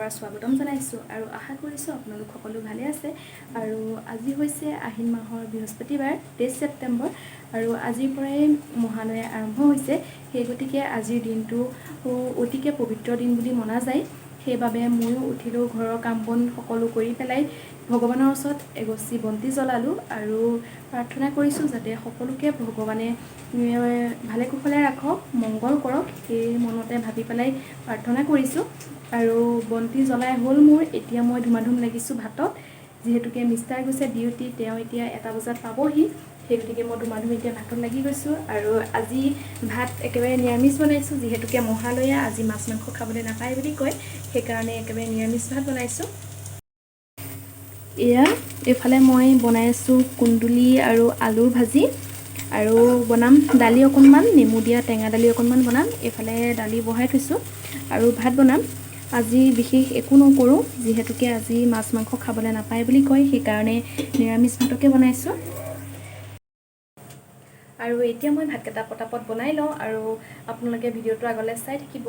এবাৰ স্বাগতম জনাইছোঁ আৰু আশা কৰিছোঁ আপোনালোক সকলো ভালে আছে। আৰু আজি হৈছে আহিন মাহৰ বৃহস্পতিবাৰ 23 ছেপ্টেম্বৰ আৰু আজিৰ পৰাই মহালয়া আৰম্ভ হৈছে। সেই গতিকে আজিৰ দিনটো অতিকে পবিত্ৰ দিন বুলি মনা যায়। সেইবাবে ময়ো উঠিলোঁ, ঘৰৰ কাম বন সকলো কৰি পেলাই ভগৱানৰ ওচৰত এগছি বন্তি জ্বলালোঁ আৰু প্ৰাৰ্থনা কৰিছোঁ যাতে সকলোকে ভগৱানে ভালে কুশলে ৰাখক, মংগল কৰক, সেই মনতে ভাবি পেলাই প্ৰাৰ্থনা কৰিছোঁ। আৰু বন্তি জ্বলাই হ'ল মোৰ। এতিয়া মই ধুমাধুম লাগিছোঁ ভাতত, যিহেতুকে মিষ্টাৰ গৈছে ডিউটি, তেওঁ এতিয়া 1টা বজাত পাবহি। সেই গতিকে মই ধুমাধুম এতিয়া ভাতত লাগি গৈছোঁ। আৰু আজি ভাত একেবাৰে নিৰামিষ বনাইছোঁ, যিহেতুকে মহালয়া, আজি মাছ মাংস খাবলৈ নাপায় বুলি কয়, সেইকাৰণে একেবাৰে নিৰামিষ ভাত বনাইছোঁ। এইফালে মই বনাই আছোঁ কুন্দুলি আৰু আলুৰ ভাজি, আৰু বনাম দালি অকণমান, নেমু দিয়া টেঙা দালি অকণমান বনাম। এইফালে দালি বহাই থৈছোঁ আৰু ভাত বনাম। আজি বিশেষ একো নকৰোঁ, যিহেতুকে আজি মাছ মাংস খাবলৈ নাপায় বুলি কয়, সেইকাৰণে নিৰামিষ ভাতকে বনাইছোঁ। আৰু এতিয়া মই ভাতকেইটা পটাপট বনাই লওঁ আৰু আপোনালোকে ভিডিঅ'টো আগলৈ চাই থাকিব।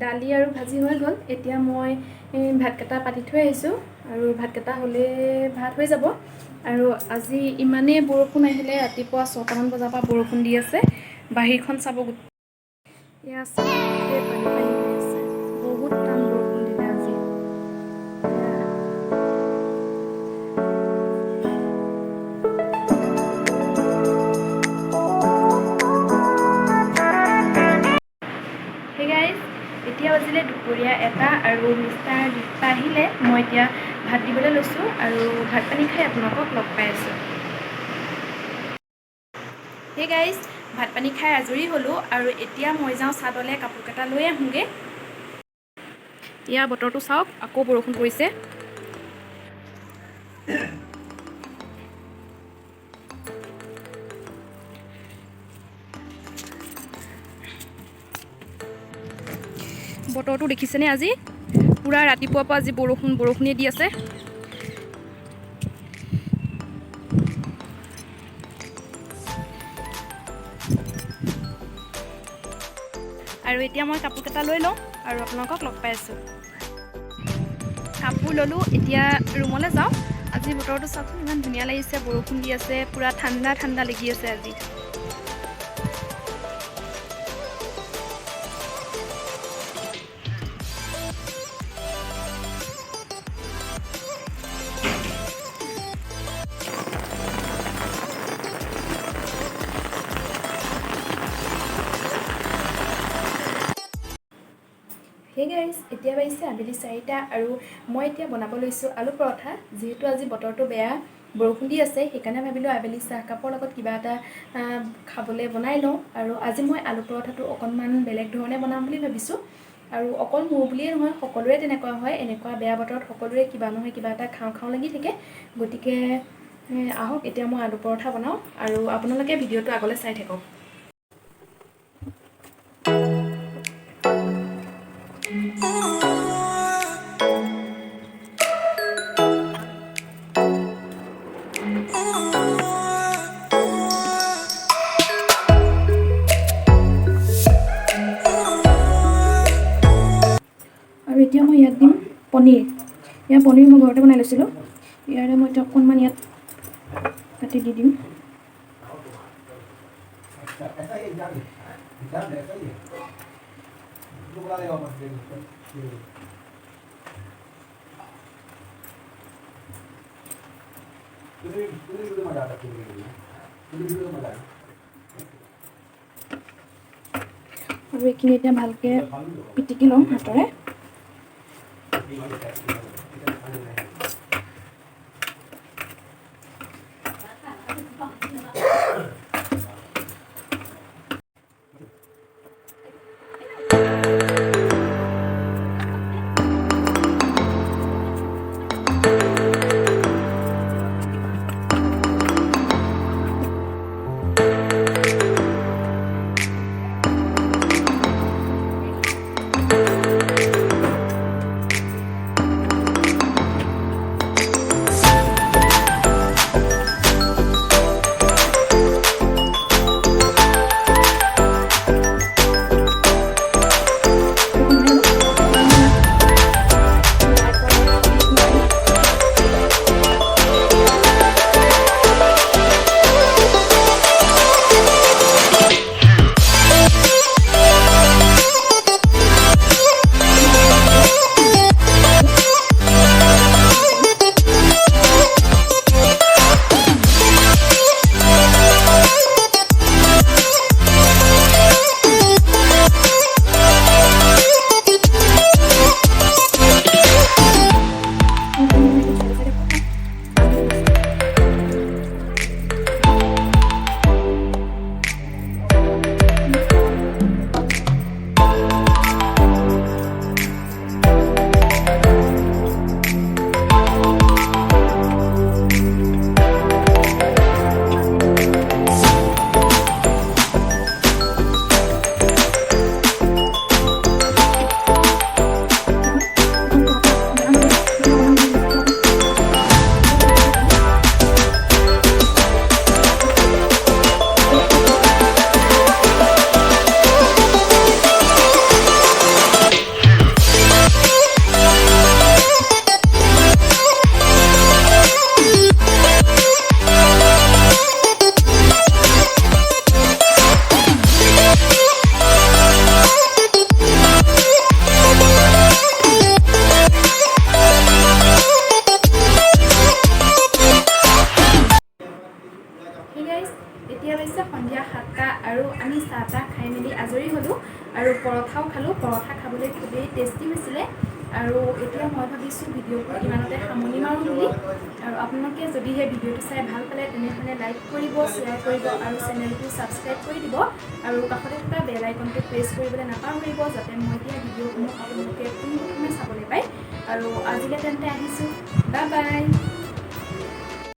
দালি আৰু ভাজি হৈ গ'ল। এতিয়া মই ভাতকেইটা পাতি থৈ আহিছোঁ আৰু ভাতকেইটা হ'লে ভাত হৈ যাব। আৰু আজি ইমানেই বৰষুণ আহিলে, ৰাতিপুৱা 6টামান বজাৰ পৰা বৰষুণ দি আছে। বাহিৰখন চাব, এয়া গোটেই পানী পানী হৈ আছে। বহুত টান বৰষুণ দিলে আজি। Hey guys, এতিয়া বাজিলে দুপৰীয়া 1টা আৰু মিষ্টাৰ ডিউটিৰ পৰা আহিলে। মই এতিয়া ভাত দিবলৈ লৈছোঁ আৰু ভাত পানী খাই আপোনালোকক লগ পাই আছোঁ। Hey guys, ভাত পানী খাই আজৰি হ'লোঁ আৰু এতিয়া মই যাওঁ চাদলৈ কাপোৰকেইটা লৈ আহোঁগৈ। এয়া বতৰটো চাওক, আকৌ বৰষুণ পৰিছে। বতৰটো দেখিছেনে? আজি পুৰা ৰাতিপুৱাৰ পৰা আজি বৰষুণে দি আছে। আৰু এতিয়া মই কাপোৰকেইটা লৈ লওঁ আৰু আপোনালোকক লগ পাই আছোঁ। কাপোৰ ল'লোঁ, এতিয়া ৰুমলৈ যাওঁ। আজি বতৰটো চাওকচোন, ইমান ধুনীয়া লাগিছে, বৰষুণ দি আছে, পুৰা ঠাণ্ডা ঠাণ্ডা লাগি আছে আজি। Hey guys, এতিয়া বাজিছে আবেলি 4টা আৰু মই এতিয়া বনাব লৈছোঁ আলু পৰঠা। যিহেতু আজি বতৰটো বেয়া, বৰষুণ দি আছে, সেইকাৰণে ভাবিলোঁ আবেলি চাহকাপৰ লগত কিবা এটা খাবলৈ বনাই লওঁ। আৰু আজি মই আলু পৰঠাটো অকণমান বেলেগ ধৰণে বনাম বুলি ভাবিছোঁ। আৰু অকল মোৰ বুলিয়ে নহয়, সকলোৰে তেনেকুৱা হয়। এনেকুৱা বেয়া বতৰত সকলোৰে কিবা নহয় কিবা এটা খাওঁ খাওঁ লাগি থাকে। গতিকে আহক এতিয়া মই আলু পৰঠা বনাওঁ আৰু আপোনালোকে ভিডিঅ'টো আগলৈ চাই থাকক। আৰু এতিয়া মই ইয়াত দিম পনীৰ। ইয়াৰ পনীৰ মই ঘৰতে বনাই লৈছিলোঁ। ইয়াৰে মই এতিয়া অকণমান ইয়াত কাটি দি দিম। আৰু এইখিনি এতিয়া ভালকৈ পিটিকি লওঁ হাতেৰে। এতিয়া হৈছে সন্ধিয়া 7টা আৰু আমি চাহ তাহ খাই মেলি আজৰি হ'লোঁ আৰু পৰঠাও খালোঁ। পৰঠা খাবলৈ খুবেই টেষ্টি হৈছিলে আৰু এতিয়া মই ভাবিছোঁ ভিডিঅ'টো ইমানতে সামৰণি মাৰোঁ বুলি। আৰু আপোনালোকে যদিহে ভিডিঅ'টো চাই ভাল পালে তেনেহ'লে লাইক কৰিব, শ্বেয়াৰ কৰিব আৰু চেনেলটো ছাবস্ক্ৰাইব কৰি দিব আৰু কাষতে থকা বেল আইকনটো প্ৰেছ কৰিবলৈ নাপাহৰিব যাতে মই দিয়া ভিডিঅ'সমূহ আপোনালোকে পোনপ্ৰথমে চাবলৈ পায়। আৰু আজিলৈ তেন্তে আহিছোঁ, বাই বাই।